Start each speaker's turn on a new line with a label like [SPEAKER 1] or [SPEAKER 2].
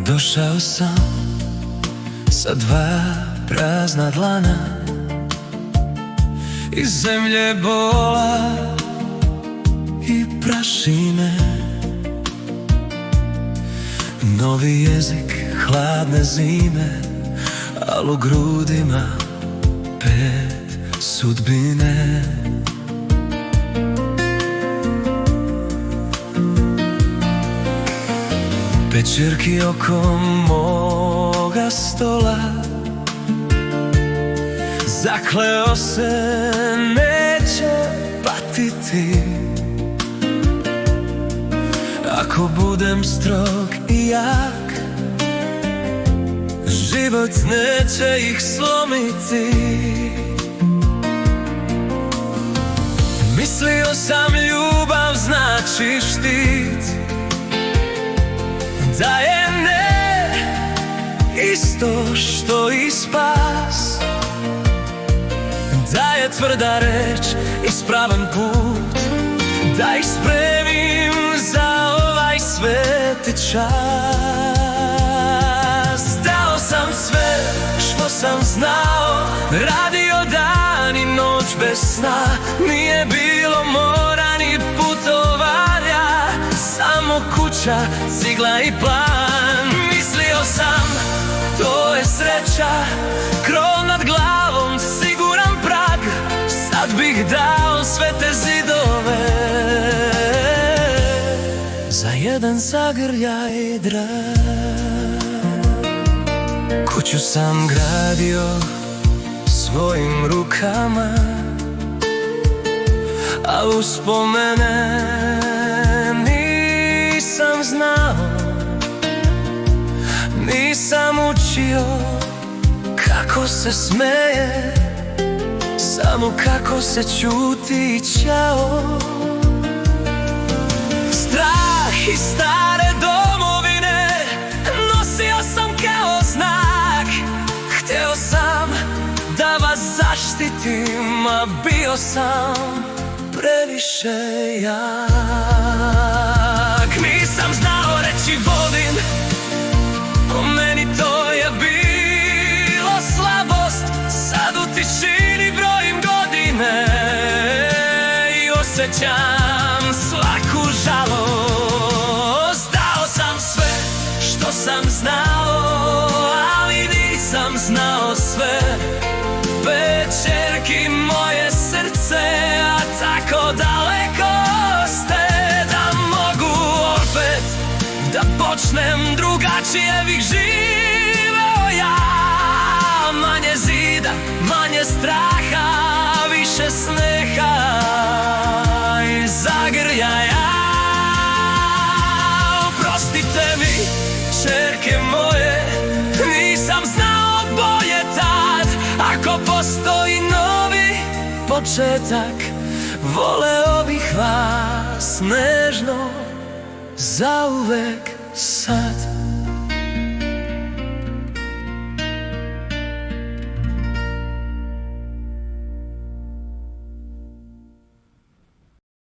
[SPEAKER 1] Došao sam sa dva prazna dlana iz zemlje bola i prašine. Novi jezik hladne zime, al u grudima pet sudbine. Večerki oko moga stola, zakleo se neće patiti. Ako budem strog i jak, život neće ih slomiti. Mislio sam ljubav znači štit, da je ne isto što i spas, da je tvrda reč ispravan put, da ih spremim za ovaj sveti čas. Dao sam sve što sam znao, radio dan i noć bez sna. Nije bilo mora ni putovanja, samo kuća, cigla i plan. Mislio sam, to je sreća, krov nad glavom, siguran prag. Sad bih dao sve te zidove za jedan zagrljaj drag. Kuću sam gradio svojim rukama, a uspomene nisam znao. Nisam učio kako se smeje, samo kako se ćuti i ćao. Strah iz stare domovine nosio sam kao znak. Hteo sam da vas zaštitim, a bio sam previše jak. Nisam znao reći volim, po meni to je bilo slabost. Sad u tišini brojim godine i osjećam svaku žalost. Dao sam sve što sam znao, ali nisam znao sve. Večerki moje srce, a tako daleko ste, da mogu opet da počnem drugačije bih živeo ja. Manje zida, manje straha, više sneha i zagrljaja. Oprostite mi, ćerke moje, nisam znao bolje tad. Ako postoji novi početak, voleo bih vas nežno zauvek sad.